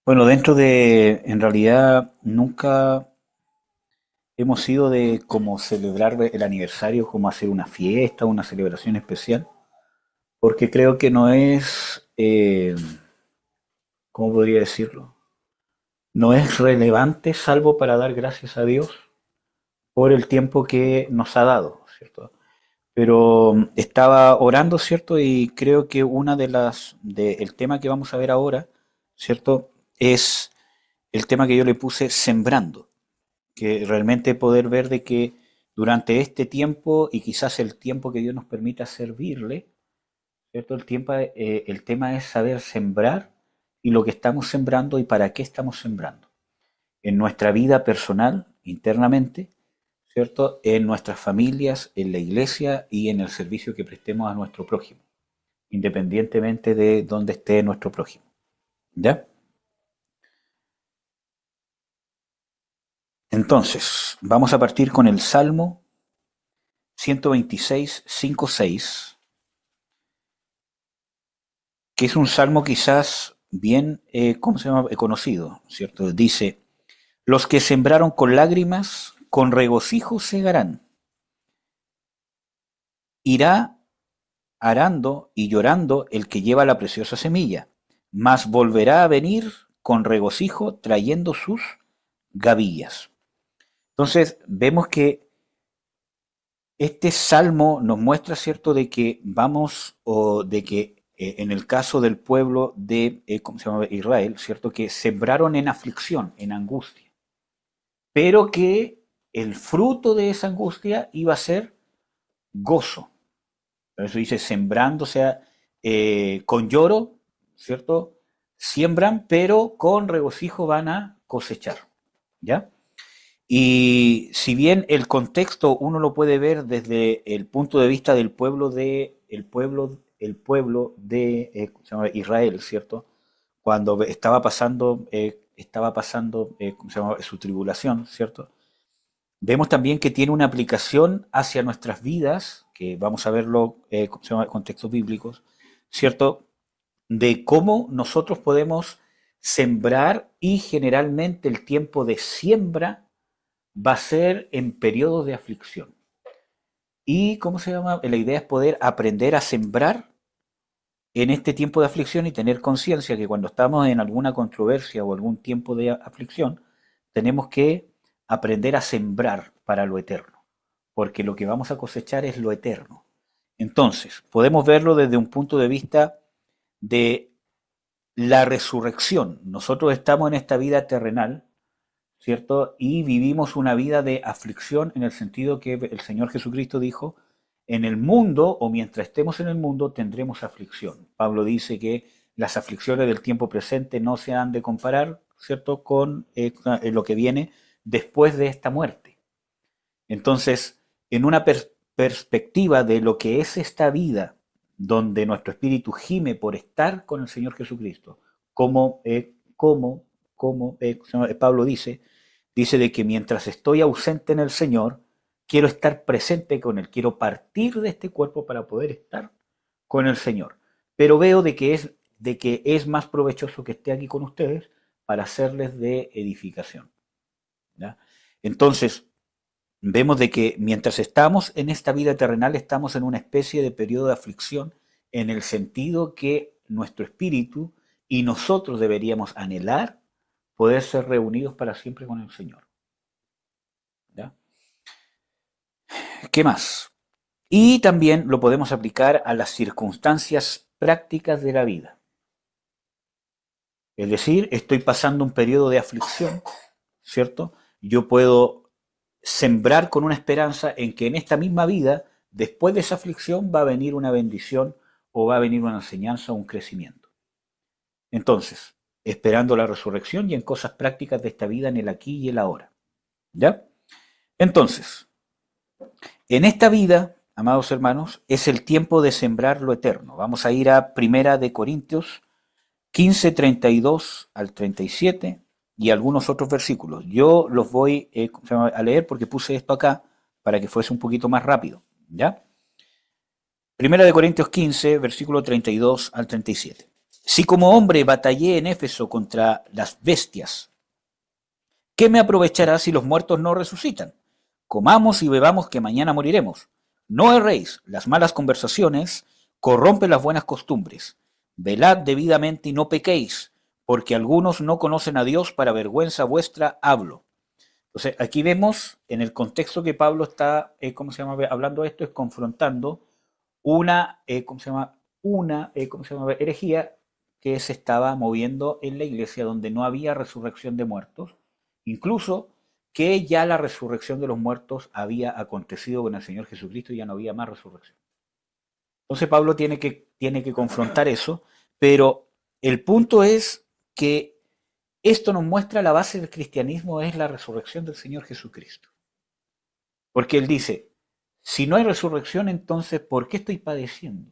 Bueno, en realidad nunca hemos sido de como celebrar el aniversario, como hacer una fiesta, una celebración especial, porque creo que no es, ¿cómo podría decirlo? No es relevante salvo para dar gracias a Dios por el tiempo que nos ha dado, ¿cierto? Pero estaba orando, ¿cierto? Y creo que el tema que vamos a ver ahora, ¿cierto? Es el tema que yo le puse sembrando. Que realmente poder ver de que durante este tiempo y quizás el tiempo que Dios nos permita servirle, ¿cierto? El tema es saber sembrar y lo que estamos sembrando y para qué estamos sembrando. En nuestra vida personal, internamente, ¿cierto? En nuestras familias, en la iglesia y en el servicio que prestemos a nuestro prójimo, independientemente de dónde esté nuestro prójimo. ¿Ya? Entonces, vamos a partir con el Salmo 126, 5, 6, que es un salmo quizás bien, ¿cómo se llama? Conocido, ¿cierto? Dice, los que sembraron con lágrimas, con regocijo segarán. Irá arando y llorando el que lleva la preciosa semilla, mas volverá a venir con regocijo trayendo sus gavillas. Entonces, vemos que este salmo nos muestra, ¿cierto?, de que vamos, o de que en el caso del pueblo de, ¿cómo se llama? Israel, ¿cierto?, que sembraron en aflicción, en angustia, pero que el fruto de esa angustia iba a ser gozo. Por eso dice sembrando, o sea, con lloro, ¿cierto? Siembran, pero con regocijo van a cosechar, ¿ya? Y si bien el contexto uno lo puede ver desde el punto de vista del pueblo de ¿cómo se llama? Israel, ¿cierto? Cuando estaba pasando ¿cómo se llama? Su tribulación, ¿cierto? Vemos también que tiene una aplicación hacia nuestras vidas, que vamos a verlo ¿cómo se llama? Contextos bíblicos, ¿cierto? De cómo nosotros podemos sembrar y generalmente el tiempo de siembra va a ser en periodos de aflicción. Y, ¿cómo se llama? La idea es poder aprender a sembrar en este tiempo de aflicción y tener conciencia que cuando estamos en alguna controversia o algún tiempo de aflicción, tenemos que aprender a sembrar para lo eterno, porque lo que vamos a cosechar es lo eterno. Entonces, podemos verlo desde un punto de vista de la resurrección. Nosotros estamos en esta vida terrenal, ¿cierto? Y vivimos una vida de aflicción en el sentido que el Señor Jesucristo dijo, en el mundo o mientras estemos en el mundo tendremos aflicción. Pablo dice que las aflicciones del tiempo presente no se han de comparar, ¿cierto?, con lo que viene después de esta muerte. Entonces, en una perspectiva de lo que es esta vida, donde nuestro espíritu gime por estar con el Señor Jesucristo, como Pablo dice de que mientras estoy ausente en el Señor, quiero estar presente con Él, quiero partir de este cuerpo para poder estar con el Señor. Pero veo de que es más provechoso que esté aquí con ustedes para hacerles de edificación. ¿Ya? Entonces, vemos de que mientras estamos en esta vida terrenal, estamos en una especie de periodo de aflicción, en el sentido que nuestro espíritu y nosotros deberíamos anhelar poder ser reunidos para siempre con el Señor. ¿Ya? ¿Qué más? Y también lo podemos aplicar a las circunstancias prácticas de la vida. Es decir, estoy pasando un periodo de aflicción, ¿cierto? Yo puedo sembrar con una esperanza en que en esta misma vida, después de esa aflicción, va a venir una bendición o va a venir una enseñanza o un crecimiento. Entonces, esperando la resurrección y en cosas prácticas de esta vida en el aquí y el ahora. ¿Ya? Entonces, en esta vida, amados hermanos, es el tiempo de sembrar lo eterno. Vamos a ir a Primera de Corintios 15, 32 al 37 y algunos otros versículos. Yo los voy a leer porque puse esto acá para que fuese un poquito más rápido. ¿Ya? Primera de Corintios 15, versículo 32 al 37. Si como hombre batallé en Éfeso contra las bestias, ¿qué me aprovechará si los muertos no resucitan? Comamos y bebamos que mañana moriremos. No erréis, las malas conversaciones corrompen las buenas costumbres. Velad debidamente y no pequéis, porque algunos no conocen a Dios, para vergüenza vuestra hablo. Entonces, aquí vemos en el contexto que Pablo está, ¿cómo se llama? Hablando de esto, es confrontando una, ¿cómo se llama? ¿Cómo se llama? Herejía que se estaba moviendo en la iglesia donde no había resurrección de muertos, incluso que ya la resurrección de los muertos había acontecido con el Señor Jesucristo y ya no había más resurrección. Entonces Pablo tiene que confrontar eso, pero el punto es que esto nos muestra la base del cristianismo es la resurrección del Señor Jesucristo. Porque él dice, si no hay resurrección, entonces, ¿por qué estoy padeciendo?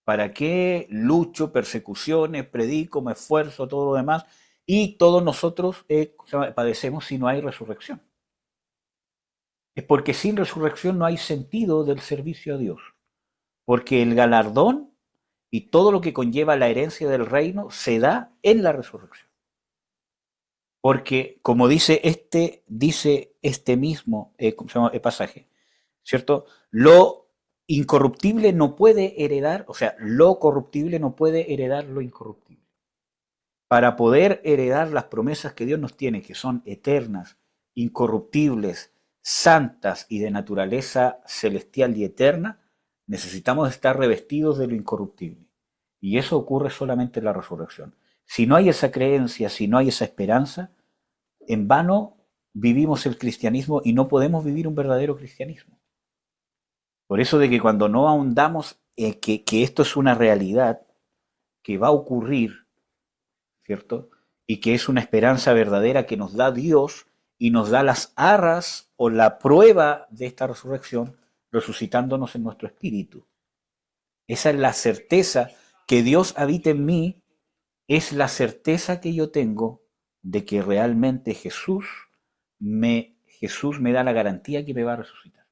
¿Para qué lucho, persecuciones, predico, me esfuerzo, todo lo demás? Y todos nosotros padecemos si no hay resurrección. Es porque sin resurrección no hay sentido del servicio a Dios. Porque el galardón y todo lo que conlleva la herencia del reino se da en la resurrección. Porque, como dice este mismo ¿cómo se llama? Pasaje, ¿cierto? Lo incorruptible no puede heredar, o sea, lo corruptible no puede heredar lo incorruptible. Para poder heredar las promesas que Dios nos tiene, que son eternas, incorruptibles, santas y de naturaleza celestial y eterna, necesitamos estar revestidos de lo incorruptible. Y eso ocurre solamente en la resurrección. Si no hay esa creencia, si no hay esa esperanza, en vano vivimos el cristianismo y no podemos vivir un verdadero cristianismo. Por eso de que cuando no ahondamos en que esto es una realidad que va a ocurrir, ¿cierto? Y que es una esperanza verdadera que nos da Dios y nos da las arras o la prueba de esta resurrección, resucitándonos en nuestro espíritu. Esa es la certeza que Dios habita en mí, es la certeza que yo tengo de que realmente Jesús me da la garantía que me va a resucitar.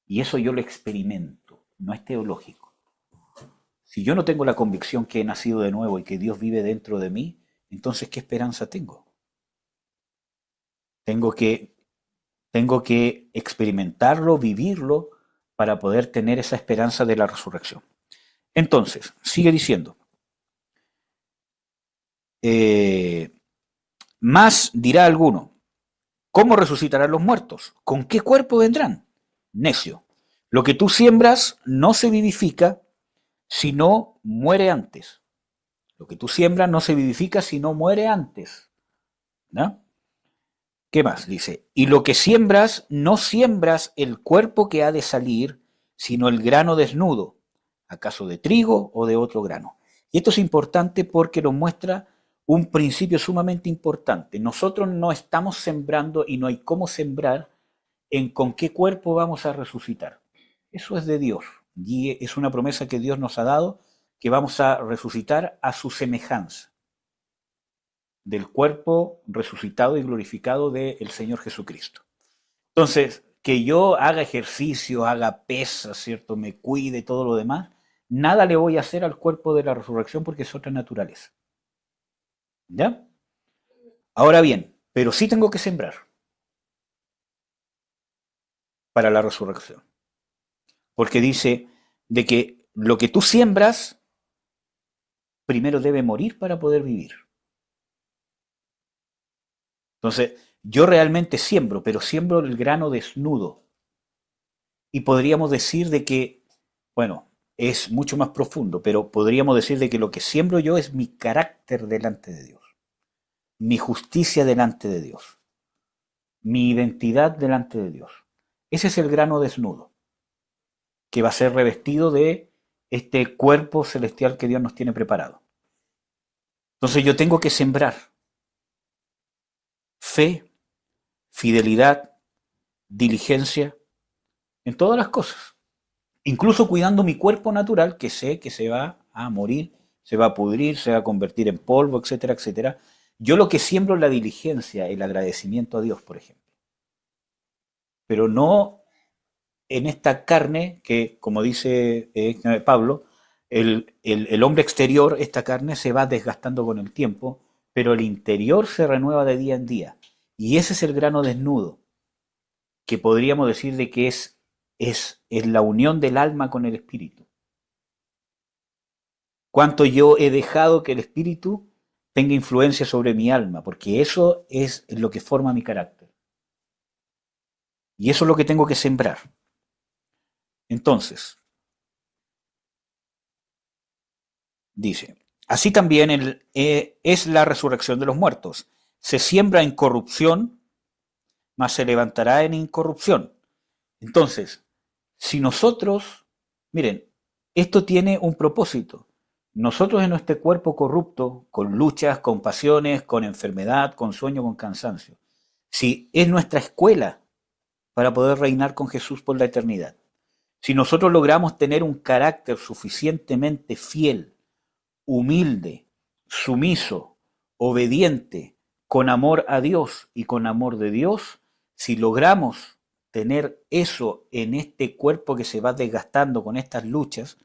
Y eso yo lo experimento, no es teológico. Si yo no tengo la convicción que he nacido de nuevo y que Dios vive dentro de mí, entonces ¿qué esperanza tengo? Tengo que, tengo que experimentarlo, vivirlo, para poder tener esa esperanza de la resurrección. Entonces, sigue diciendo, eh, más dirá alguno, ¿cómo resucitarán los muertos? ¿Con qué cuerpo vendrán? Necio, lo que tú siembras no se vivifica, sino muere antes. Lo que tú siembras no se vivifica, sino muere antes. ¿No? ¿Qué más? Dice, y lo que siembras, no siembras el cuerpo que ha de salir, sino el grano desnudo, acaso de trigo o de otro grano. Y esto es importante porque nos muestra un principio sumamente importante. Nosotros no estamos sembrando y no hay cómo sembrar en con qué cuerpo vamos a resucitar. Eso es de Dios y es una promesa que Dios nos ha dado, que vamos a resucitar a su semejanza, del cuerpo resucitado y glorificado del Señor Jesucristo. Entonces, que yo haga ejercicio, haga pesas, ¿cierto? Me cuide, todo lo demás, nada le voy a hacer al cuerpo de la resurrección porque es otra naturaleza. ¿Ya? Ahora bien, pero sí tengo que sembrar para la resurrección. Porque dice de que lo que tú siembras primero debe morir para poder vivir. Entonces, yo realmente siembro, pero siembro el grano desnudo. Y podríamos decir de que, bueno, es mucho más profundo, pero podríamos decir de que lo que siembro yo es mi carácter delante de Dios, mi justicia delante de Dios, mi identidad delante de Dios. Ese es el grano desnudo, que va a ser revestido de este cuerpo celestial que Dios nos tiene preparado. Entonces yo tengo que sembrar fe, fidelidad, diligencia en todas las cosas, incluso cuidando mi cuerpo natural, que sé que se va a morir, se va a pudrir, se va a convertir en polvo, etcétera, etcétera. Yo lo que siembro es la diligencia, el agradecimiento a Dios, por ejemplo. Pero no en esta carne que, como dice Pablo, El hombre exterior, esta carne, se va desgastando con el tiempo, pero el interior se renueva de día en día. Y ese es el grano desnudo, que podríamos decir de que es la unión del alma con el espíritu. Cuánto yo he dejado que el espíritu tenga influencia sobre mi alma, porque eso es lo que forma mi carácter. Y eso es lo que tengo que sembrar. Entonces, dice, así también es la resurrección de los muertos. Se siembra en corrupción, mas se levantará en incorrupción. Entonces, si nosotros, miren, esto tiene un propósito. Nosotros en nuestro cuerpo corrupto, con luchas, con pasiones, con enfermedad, con sueño, con cansancio, si es nuestra escuela para poder reinar con Jesús por la eternidad, si nosotros logramos tener un carácter suficientemente fiel, humilde, sumiso, obediente, con amor a Dios y con amor de Dios, si logramos tener eso en este cuerpo que se va desgastando con estas luchas,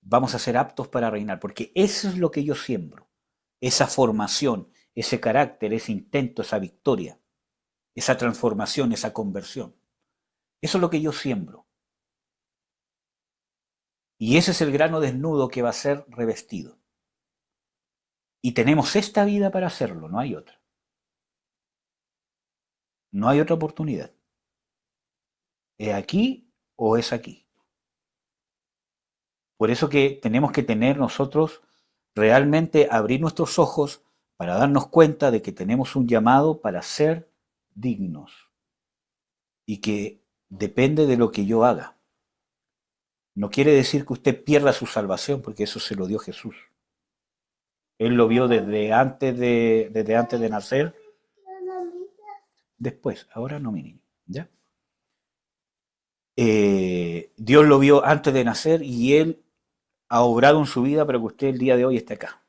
vamos a ser aptos para reinar, porque eso es lo que yo siembro, esa formación, ese carácter, ese intento, esa victoria, esa transformación, esa conversión. Eso es lo que yo siembro. Y ese es el grano desnudo que va a ser revestido. Y tenemos esta vida para hacerlo, no hay otra. No hay otra oportunidad. ¿Es aquí o es aquí? Por eso que tenemos que tener nosotros realmente abrir nuestros ojos para darnos cuenta de que tenemos un llamado para ser dignos y que depende de lo que yo haga. No quiere decir que usted pierda su salvación, porque eso se lo dio Jesús. Él lo vio desde antes de nacer. Después, ahora no, mi niño. ¿Ya? Dios lo vio antes de nacer y Él ha obrado en su vida para que usted el día de hoy esté acá.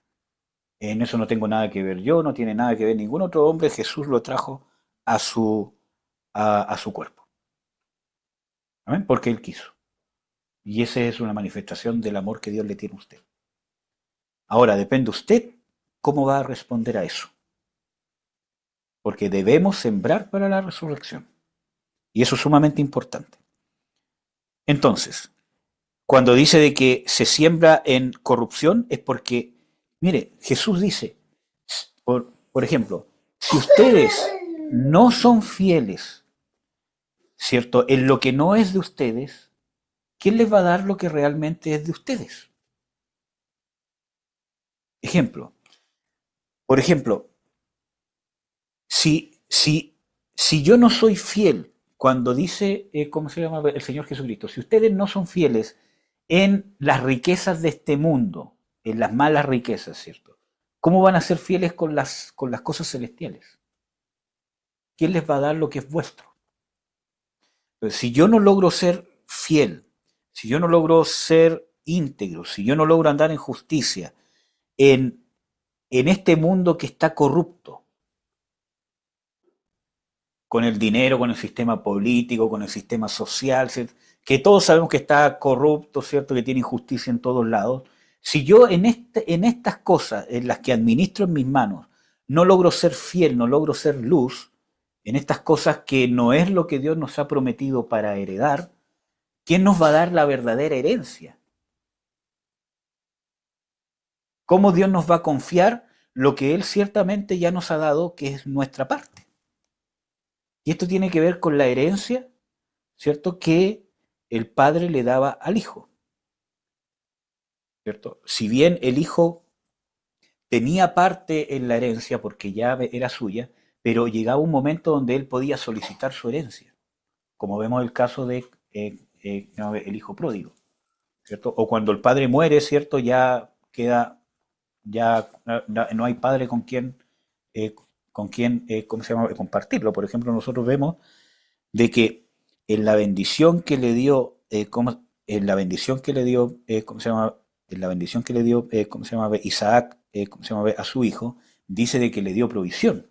En eso no tengo nada que ver yo, no tiene nada que ver ningún otro hombre. Jesús lo trajo a a su cuerpo. ¿Amén? Porque Él quiso. Y esa es una manifestación del amor que Dios le tiene a usted. Ahora, depende usted cómo va a responder a eso. Porque debemos sembrar para la resurrección. Y eso es sumamente importante. Entonces, cuando dice de que se siembra en corrupción es porque, mire, Jesús dice, por ejemplo, si ustedes no son fieles, ¿cierto? En lo que no es de ustedes, ¿quién les va a dar lo que realmente es de ustedes? Ejemplo, por ejemplo, si yo no soy fiel, cuando dice, ¿cómo se llama el Señor Jesucristo? Si ustedes no son fieles en las riquezas de este mundo, en las malas riquezas, ¿cierto? ¿Cómo van a ser fieles con las cosas celestiales? ¿Quién les va a dar lo que es vuestro? Entonces, si yo no logro ser fiel, si yo no logro ser íntegro, si yo no logro andar en justicia, en, en este mundo que está corrupto, con el dinero, con el sistema político, con el sistema social, ¿cierto? Que todos sabemos que está corrupto, ¿cierto? Que tiene injusticia en todos lados. Si yo en estas cosas, en las que administro en mis manos, no logro ser fiel, no logro ser luz, en estas cosas que no es lo que Dios nos ha prometido para heredar, ¿quién nos va a dar la verdadera herencia? ¿Cómo Dios nos va a confiar lo que Él ciertamente ya nos ha dado, que es nuestra parte? Y esto tiene que ver con la herencia, ¿cierto? Que el padre le daba al hijo, ¿cierto? Si bien el hijo tenía parte en la herencia porque ya era suya, pero llegaba un momento donde él podía solicitar su herencia, como vemos el caso de el hijo pródigo, ¿cierto? O cuando el padre muere, ¿cierto? Ya queda, ya no hay padre eh, con quien ¿cómo se llama? Compartirlo. Por ejemplo, nosotros vemos de que en la bendición que le dio, en la bendición que le dio, ¿cómo se llama? En la bendición que le dio, ¿cómo se llama? Isaac, ¿cómo se llama? A su hijo, dice de que le dio provisión.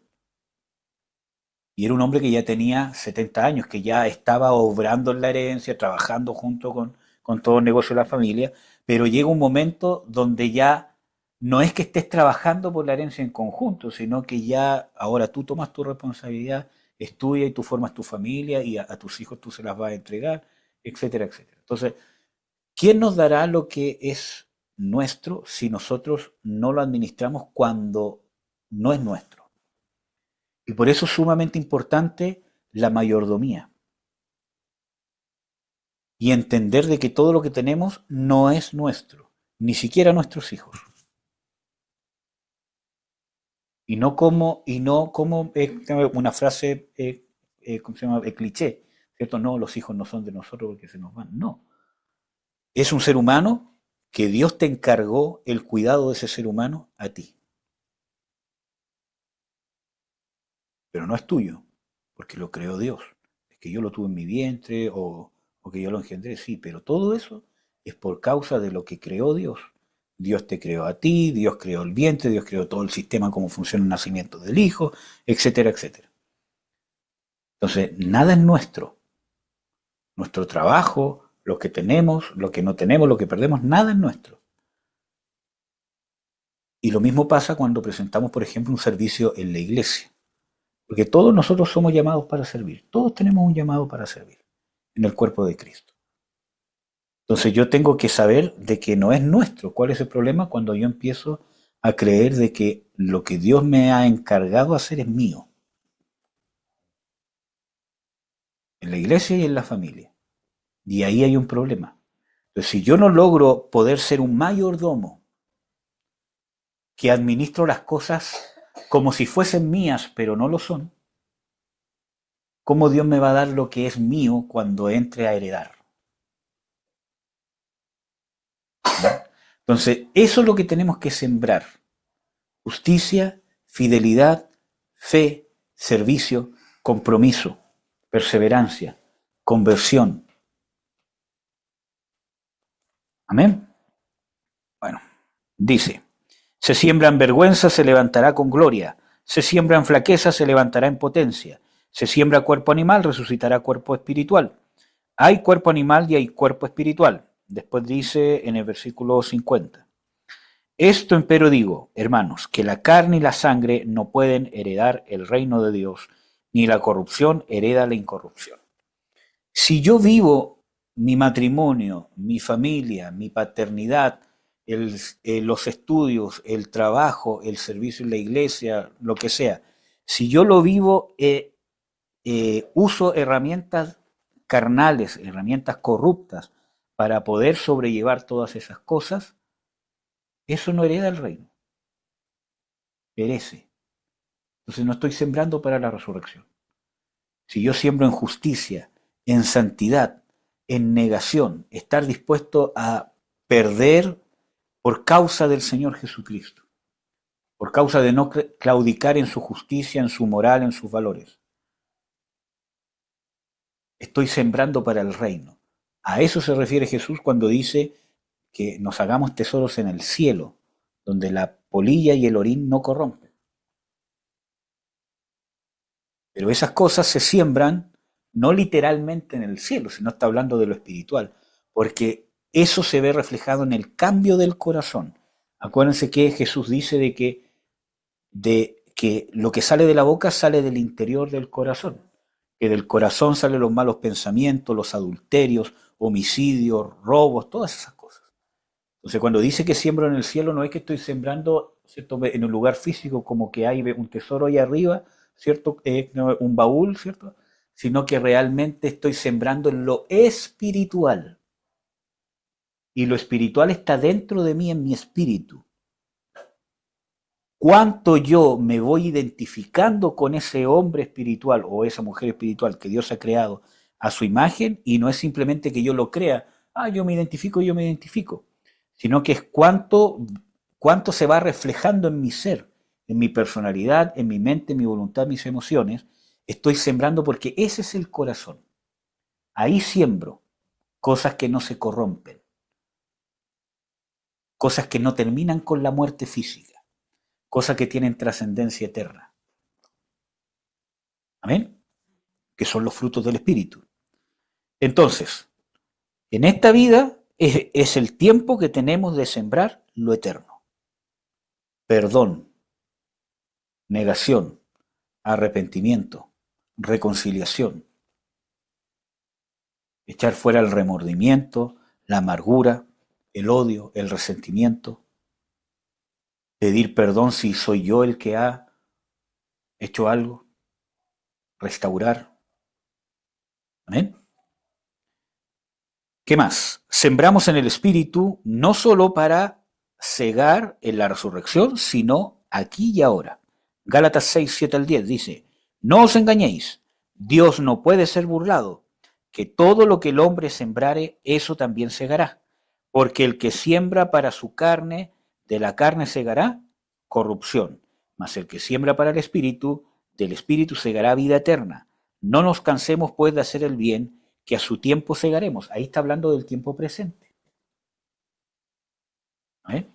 Y era un hombre que ya tenía 70 años, que ya estaba obrando en la herencia, trabajando junto con todo el negocio de la familia, pero llega un momento donde ya no es que estés trabajando por la herencia en conjunto, sino que ya ahora tú tomas tu responsabilidad, estudia y tú formas tu familia y a tus hijos tú se las vas a entregar, etcétera, etcétera. Entonces, ¿quién nos dará lo que es nuestro si nosotros no lo administramos cuando no es nuestro? Y por eso es sumamente importante la mayordomía y entender de que todo lo que tenemos no es nuestro, ni siquiera nuestros hijos. Y no como una frase, ¿cómo se llama? Cliché, ¿cierto? No, los hijos no son de nosotros porque se nos van. No, es un ser humano que Dios te encargó el cuidado de ese ser humano a ti, pero no es tuyo, porque lo creó Dios. Es que yo lo tuve en mi vientre o que yo lo engendré, sí, pero todo eso es por causa de lo que creó Dios. Dios te creó a ti, Dios creó el vientre, Dios creó todo el sistema, cómo funciona el nacimiento del hijo, etcétera, etcétera. Entonces, nada es nuestro. Nuestro trabajo, lo que tenemos, lo que no tenemos, lo que perdemos, nada es nuestro. Y lo mismo pasa cuando presentamos, por ejemplo, un servicio en la iglesia. Porque todos nosotros somos llamados para servir. Todos tenemos un llamado para servir en el cuerpo de Cristo. Entonces yo tengo que saber de que no es nuestro. ¿Cuál es el problema? Cuando yo empiezo a creer de que lo que Dios me ha encargado hacer es mío. En la iglesia y en la familia. Y ahí hay un problema. Entonces si yo no logro poder ser un mayordomo que administro las cosas como si fuesen mías, pero no lo son, ¿cómo Dios me va a dar lo que es mío cuando entre a heredar? Entonces, eso es lo que tenemos que sembrar. Justicia, fidelidad, fe, servicio, compromiso, perseverancia, conversión. Amén. Bueno, dice, se siembra en vergüenza, se levantará con gloria. Se siembra en flaqueza, se levantará en potencia. Se siembra cuerpo animal, resucitará cuerpo espiritual. Hay cuerpo animal y hay cuerpo espiritual. Después dice en el versículo 50. Esto empero digo, hermanos, que la carne y la sangre no pueden heredar el reino de Dios, ni la corrupción hereda la incorrupción. Si yo vivo mi matrimonio, mi familia, mi paternidad, los estudios, el trabajo, el servicio en la iglesia, lo que sea, si yo lo vivo, uso herramientas carnales, herramientas corruptas para poder sobrellevar todas esas cosas, eso no hereda el reino, perece. Entonces no estoy sembrando para la resurrección. Si yo siembro en justicia, en santidad, en negación, estar dispuesto a perder por causa del Señor Jesucristo, por causa de no claudicar en su justicia, en su moral, en sus valores. Estoy sembrando para el reino. A eso se refiere Jesús cuando dice que nos hagamos tesoros en el cielo, donde la polilla y el orín no corrompen. Pero esas cosas se siembran no literalmente en el cielo, sino está hablando de lo espiritual, porque eso se ve reflejado en el cambio del corazón. Acuérdense que Jesús dice de que lo que sale de la boca sale del interior del corazón, que del corazón salen los malos pensamientos, los adulterios, homicidios, robos, todas esas cosas. Entonces, cuando dice que siembro en el cielo, no es que estoy sembrando, ¿cierto?, en un lugar físico como que hay un tesoro ahí arriba, ¿cierto? No, un baúl, ¿cierto? Sino que realmente estoy sembrando en lo espiritual. Y lo espiritual está dentro de mí, en mi espíritu. Cuánto yo me voy identificando con ese hombre espiritual o esa mujer espiritual que Dios ha creado a su imagen, y no es simplemente que yo lo crea, yo me identifico, sino que es cuánto se va reflejando en mi ser, en mi personalidad, en mi mente, en mi voluntad, mis emociones. Estoy sembrando porque ese es el corazón. Ahí siembro cosas que no se corrompen, cosas que no terminan con la muerte física, cosas que tienen trascendencia eterna. Amén. Que son los frutos del Espíritu. Entonces, En esta vida es el tiempo que tenemos de sembrar lo eterno. Perdón, negación, arrepentimiento, reconciliación, echar fuera el remordimiento, la amargura, el odio, el resentimiento, pedir perdón si soy yo el que ha hecho algo, restaurar. ¿Amén? ¿Qué más? Sembramos en el Espíritu no solo para cegar en la resurrección, sino aquí y ahora. Gálatas 6, 7 al 10 dice, no os engañéis, Dios no puede ser burlado, que todo lo que el hombre sembrare, eso también segará. Porque el que siembra para su carne, de la carne segará corrupción, mas el que siembra para el Espíritu, del Espíritu segará vida eterna. No nos cansemos pues de hacer el bien, que a su tiempo segaremos. Ahí está hablando del tiempo presente. ¿Eh?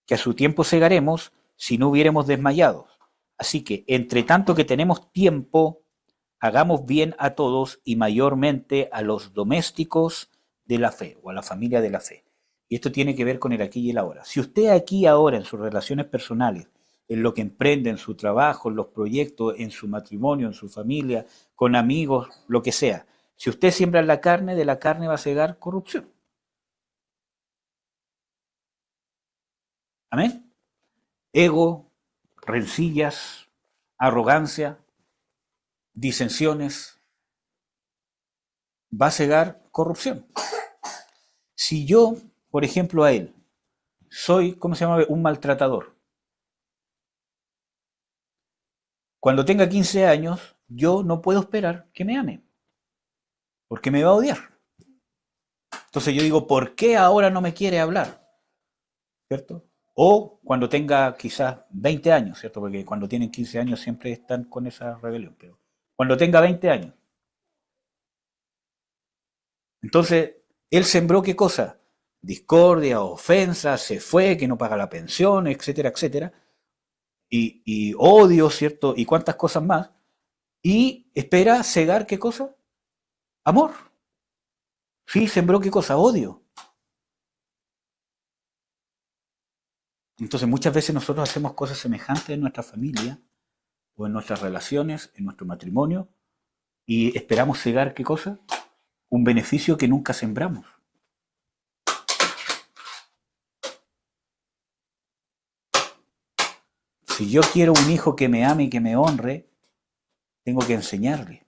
Que a su tiempo segaremos si no hubiéramos desmayado. Así que, entre tanto que tenemos tiempo, hagamos bien a todos y mayormente a los domésticos de la fe o a la familia de la fe. Y esto tiene que ver con el aquí y el ahora. Si usted aquí y ahora en sus relaciones personales, en lo que emprende, en su trabajo, en los proyectos, en su matrimonio, en su familia, con amigos, lo que sea, si usted siembra en la carne, de la carne va a segar corrupción. ¿Amén? Ego, rencillas, arrogancia, disensiones, va a cegar corrupción. Si yo, por ejemplo, a él, soy, ¿cómo se llama? Un maltratador. Cuando tenga 15 años, yo no puedo esperar que me ame, porque me va a odiar. Entonces yo digo, ¿por qué ahora no me quiere hablar? ¿Cierto? O cuando tenga quizás 20 años, ¿cierto? Porque cuando tienen 15 años siempre están con esa rebelión. Pero cuando tenga 20 años. Entonces, él sembró ¿qué cosa? Discordia, ofensa, se fue, que no paga la pensión, etcétera, etcétera. Y odio, ¿cierto? Y cuántas cosas más. Y espera cegar ¿qué cosa? Amor. Sí, sembró ¿qué cosa? Odio. Entonces muchas veces nosotros hacemos cosas semejantes en nuestra familia o en nuestras relaciones, en nuestro matrimonio, y esperamos cegar ¿qué cosa? Un beneficio que nunca sembramos. Si yo quiero un hijo que me ame y que me honre, tengo que enseñarle.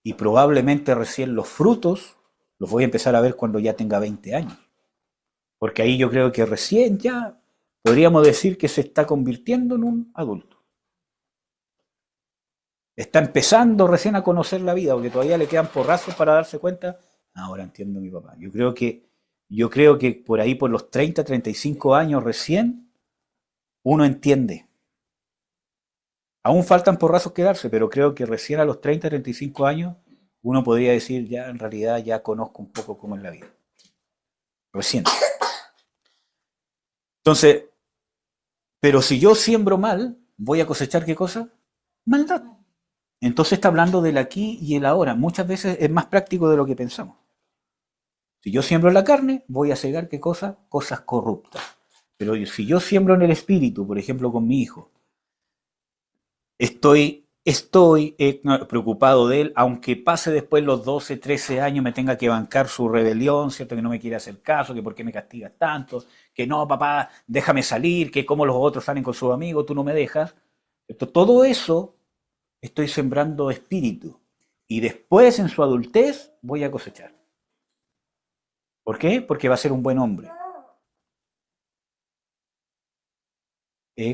Y probablemente recién los frutos los voy a empezar a ver cuando ya tenga 20 años. Porque ahí yo creo que recién ya podríamos decir que se está convirtiendo en un adulto. Está empezando recién a conocer la vida, porque todavía le quedan porrazos para darse cuenta. Ahora entiendo a mi papá. Yo creo que por ahí, por los 30, 35 años recién, uno entiende. Aún faltan porrazos que darse, pero creo que recién a los 30, 35 años, uno podría decir, ya en realidad ya conozco un poco cómo es la vida. Recién. Entonces, pero si yo siembro mal, voy a cosechar ¿qué cosa? Maldad. Entonces está hablando del aquí y el ahora. Muchas veces es más práctico de lo que pensamos. Si yo siembro en la carne, voy a cegar ¿qué cosa? Cosas corruptas. Pero si yo siembro en el espíritu, por ejemplo con mi hijo, estoy preocupado de él, aunque pase después los 12, 13 años, me tenga que bancar su rebelión, ¿cierto? Que no me quiere hacer caso, que por qué me castigas tanto, que no, papá, déjame salir, que como los otros salen con sus amigos, tú no me dejas. Todo eso estoy sembrando espíritu. Y después, en su adultez, voy a cosechar. ¿Por qué? Porque va a ser un buen hombre.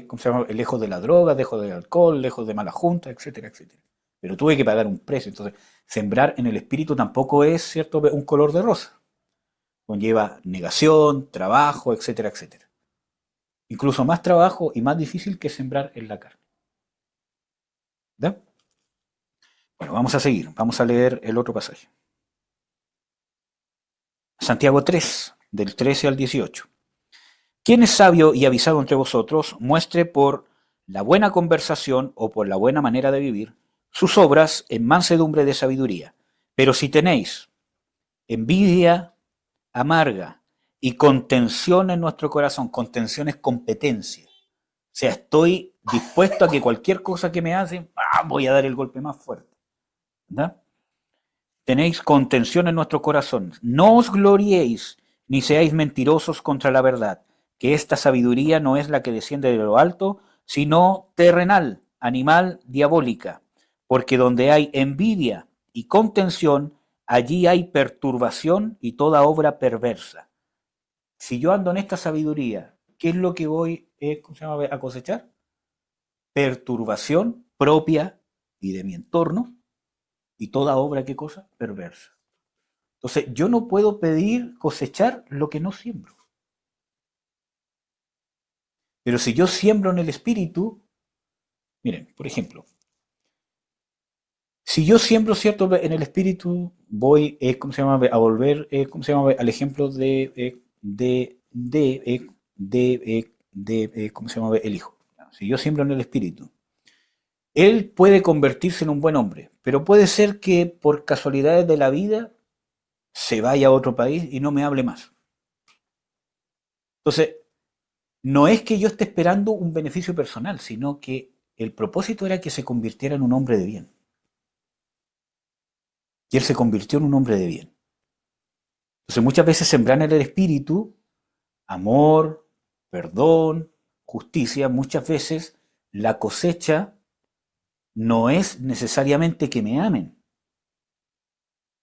¿Cómo se llama? Lejos de la droga, lejos del alcohol, lejos de malas juntas, etcétera, etcétera. Pero tuve que pagar un precio. Entonces, sembrar en el espíritu tampoco es, ¿cierto?, un color de rosa. Conlleva negación, trabajo, etcétera, etcétera. Incluso más trabajo y más difícil que sembrar en la carne. ¿Ya? Bueno, vamos a seguir. Vamos a leer el otro pasaje. Santiago 3, del 13 al 18. Quien es sabio y avisado entre vosotros, muestre por la buena conversación o por la buena manera de vivir sus obras en mansedumbre de sabiduría. Pero si tenéis envidia amarga y contención en nuestro corazón, contención es competencia. O sea, estoy dispuesto a que cualquier cosa que me hacen, voy a dar el golpe más fuerte. ¿Verdad? Tenéis contención en nuestro corazón. No os gloriéis ni seáis mentirosos contra la verdad, que esta sabiduría no es la que desciende de lo alto, sino terrenal, animal, diabólica. Porque donde hay envidia y contención, allí hay perturbación y toda obra perversa. Si yo ando en esta sabiduría, ¿qué es lo que voy a cosechar? Perturbación propia y de mi entorno y toda obra, ¿qué cosa? Perversa. Entonces, yo no puedo pedir cosechar lo que no siembro. Pero si yo siembro en el espíritu, miren, por ejemplo, si yo siembro cierto en el espíritu, voy, ¿cómo se llama? A volver, ¿cómo se llama? Al ejemplo ¿cómo se llama? El hijo. Si yo siembro en el espíritu, él puede convertirse en un buen hombre, pero puede ser que por casualidades de la vida se vaya a otro país y no me hable más. Entonces, no es que yo esté esperando un beneficio personal, sino que el propósito era que se convirtiera en un hombre de bien. Y él se convirtió en un hombre de bien. Entonces muchas veces sembrar en el espíritu amor, perdón, justicia, muchas veces la cosecha no es necesariamente que me amen.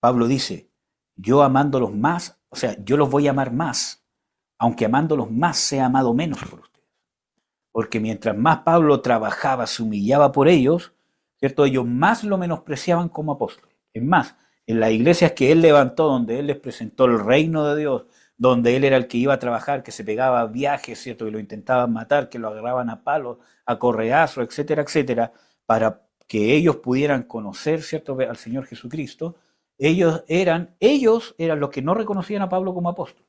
Pablo dice, yo amándolos más, o sea, yo los voy a amar más, aunque amándolos más sea amado menos por ustedes. Porque mientras más Pablo trabajaba, se humillaba por ellos, ¿cierto? Ellos más lo menospreciaban como apóstol. Es más, en las iglesias que él levantó, donde él les presentó el reino de Dios, donde él era el que iba a trabajar, que se pegaba viajes, ¿cierto? Que lo intentaban matar, que lo agarraban a palos, a correazos, etcétera, etcétera, para que ellos pudieran conocer, ¿cierto?, al Señor Jesucristo. Ellos eran los que no reconocían a Pablo como apóstol.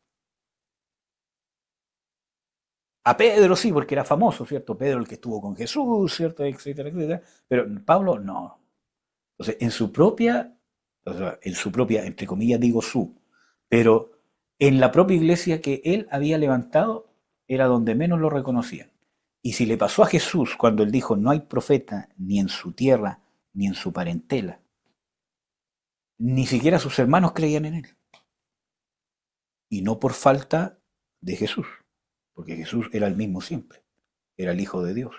A Pedro sí, porque era famoso, ¿cierto? Pedro el que estuvo con Jesús, ¿cierto? Etcétera, etcétera. Pero Pablo no. Entonces, o sea, en su propia, entre comillas digo su, pero en la propia iglesia que él había levantado era donde menos lo reconocían. Y si le pasó a Jesús cuando él dijo, no hay profeta ni en su tierra ni en su parentela, ni siquiera sus hermanos creían en él. Y no por falta de Jesús, porque Jesús era el mismo siempre, era el Hijo de Dios.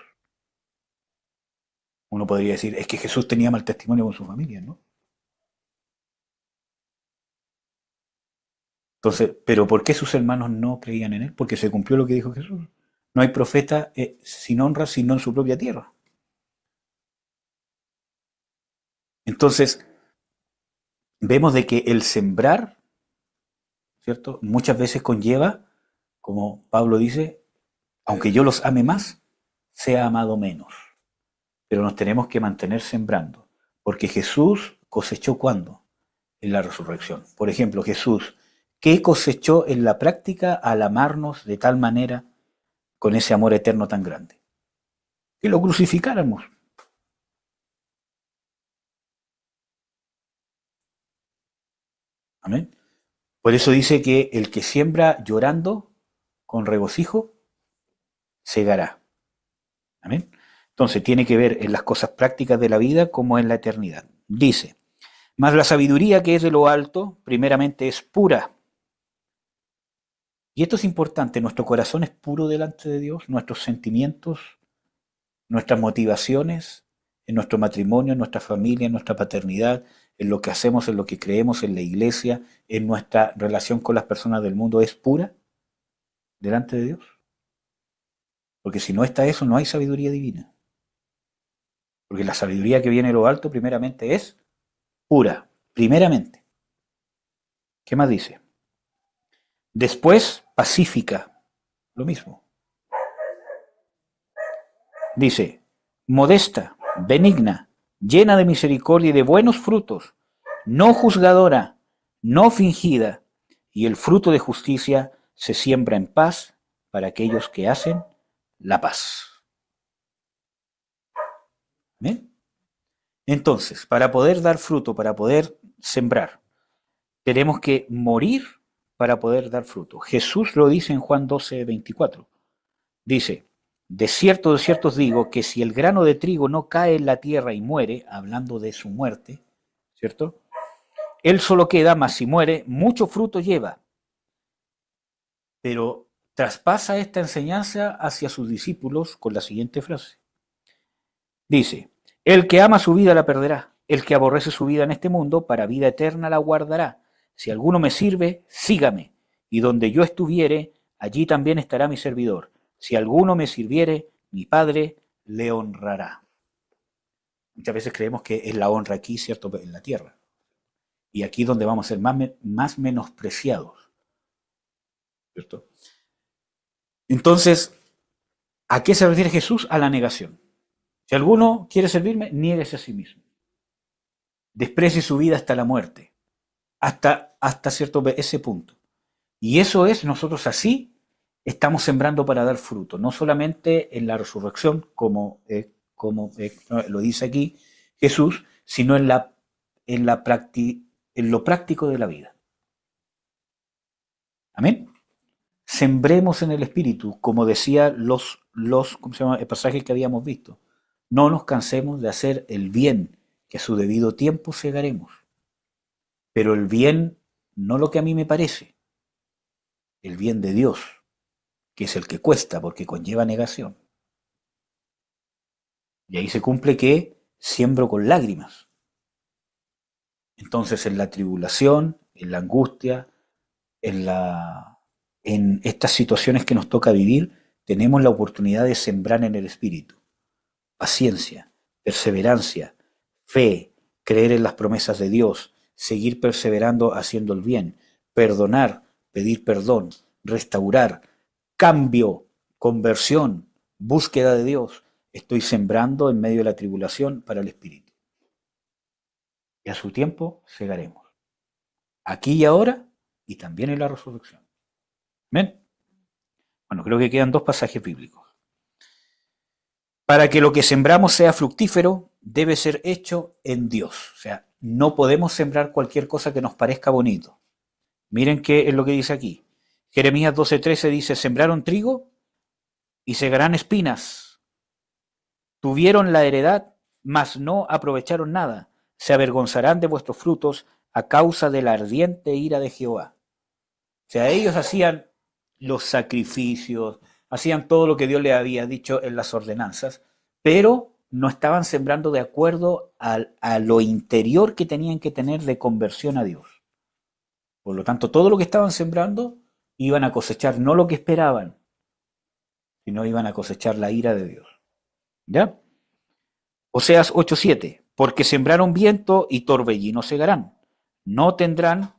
Uno podría decir, es que Jesús tenía mal testimonio con su familia, ¿no? Entonces, ¿pero por qué sus hermanos no creían en él? Porque se cumplió lo que dijo Jesús. No hay profeta sin honra, sino en su propia tierra. Entonces, vemos de que el sembrar, ¿cierto? Muchas veces conlleva, como Pablo dice, aunque yo los ame más, sea amado menos. Pero nos tenemos que mantener sembrando. Porque Jesús cosechó ¿cuándo? En la resurrección. Por ejemplo, Jesús, ¿qué cosechó en la práctica al amarnos de tal manera con ese amor eterno tan grande? Que lo crucificáramos. Amén. Por eso dice que el que siembra llorando con regocijo segará. Amén. Entonces tiene que ver en las cosas prácticas de la vida como en la eternidad. Dice, mas la sabiduría que es de lo alto, primeramente es pura. Y esto es importante, nuestro corazón es puro delante de Dios, nuestros sentimientos, nuestras motivaciones, en nuestro matrimonio, en nuestra familia, en nuestra paternidad, en lo que hacemos, en lo que creemos, en la iglesia, en nuestra relación con las personas del mundo, es pura delante de Dios. Porque si no está eso, no hay sabiduría divina. Porque la sabiduría que viene de lo alto, primeramente, es pura. Primeramente. ¿Qué más dice? Después, pacífica. Lo mismo. Dice, modesta, benigna, llena de misericordia y de buenos frutos, no juzgadora, no fingida, y el fruto de justicia se siembra en paz para aquellos que hacen la paz. ¿Ven? Entonces, para poder dar fruto, para poder sembrar, tenemos que morir para poder dar fruto. Jesús lo dice en Juan 12:24. Dice, de cierto os digo que si el grano de trigo no cae en la tierra y muere, hablando de su muerte, ¿cierto? Él solo queda, mas si muere, mucho fruto lleva. Pero traspasa esta enseñanza hacia sus discípulos con la siguiente frase. Dice, el que ama su vida la perderá, el que aborrece su vida en este mundo, para vida eterna la guardará. Si alguno me sirve, sígame, y donde yo estuviere, allí también estará mi servidor. Si alguno me sirviere, mi Padre le honrará. Muchas veces creemos que es la honra aquí, ¿cierto?, en la tierra. Y aquí donde vamos a ser más menospreciados, ¿cierto? Entonces, ¿a qué se refiere Jesús? A la negación. Si alguno quiere servirme, niéguese a sí mismo. Desprecie su vida hasta la muerte, hasta cierto ese punto. Y eso es, nosotros así estamos sembrando para dar fruto, no solamente en la resurrección, como lo dice aquí Jesús, sino en lo práctico de la vida. Amén. Sembremos en el Espíritu, como decía ¿cómo se llama? El pasaje que habíamos visto. No nos cansemos de hacer el bien, que a su debido tiempo segaremos. Pero el bien, no lo que a mí me parece, el bien de Dios, que es el que cuesta porque conlleva negación. Y ahí se cumple que siembro con lágrimas. Entonces en la tribulación, en la angustia, en estas situaciones que nos toca vivir, tenemos la oportunidad de sembrar en el Espíritu. Paciencia, perseverancia, fe, creer en las promesas de Dios, seguir perseverando haciendo el bien, perdonar, pedir perdón, restaurar, cambio, conversión, búsqueda de Dios. Estoy sembrando en medio de la tribulación para el Espíritu. Y a su tiempo segaremos. Aquí y ahora y también en la resurrección. ¿Ven? Bueno, creo que quedan dos pasajes bíblicos. Para que lo que sembramos sea fructífero, debe ser hecho en Dios. O sea, no podemos sembrar cualquier cosa que nos parezca bonito. Miren qué es lo que dice aquí. Jeremías 12:13 dice, sembraron trigo y segarán espinas. Tuvieron la heredad, mas no aprovecharon nada. Se avergonzarán de vuestros frutos a causa de la ardiente ira de Jehová. O sea, ellos hacían los sacrificios, hacían todo lo que Dios les había dicho en las ordenanzas, pero no estaban sembrando de acuerdo a lo interior que tenían que tener de conversión a Dios. Por lo tanto, todo lo que estaban sembrando iban a cosechar no lo que esperaban, sino iban a cosechar la ira de Dios. ¿Ya? Oseas 8:7, porque sembraron viento y torbellino segarán, no tendrán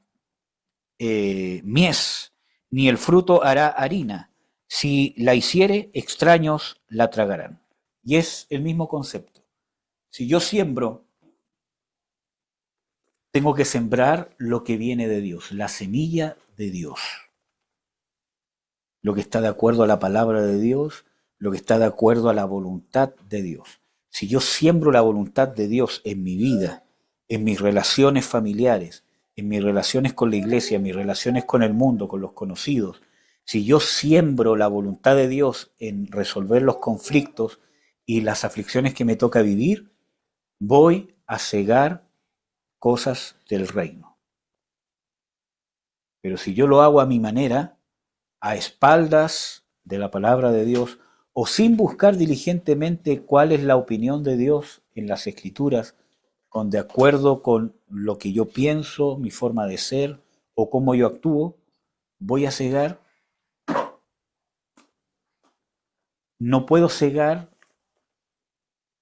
mies, ni el fruto hará harina. Si la hiciere, extraños la tragarán. Y es el mismo concepto. Si yo siembro, tengo que sembrar lo que viene de Dios, la semilla de Dios. Lo que está de acuerdo a la palabra de Dios, lo que está de acuerdo a la voluntad de Dios. Si yo siembro la voluntad de Dios en mi vida, en mis relaciones familiares, en mis relaciones con la iglesia, en mis relaciones con el mundo, con los conocidos, si yo siembro la voluntad de Dios en resolver los conflictos y las aflicciones que me toca vivir, voy a cegar cosas del reino. Pero si yo lo hago a mi manera, a espaldas de la palabra de Dios, o sin buscar diligentemente cuál es la opinión de Dios en las Escrituras, de acuerdo con lo que yo pienso, mi forma de ser o cómo yo actúo, voy a cegar. No puedo cegar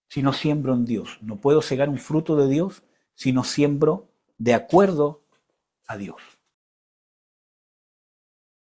si no siembro en Dios. No puedo cegar un fruto de Dios si no siembro de acuerdo a Dios.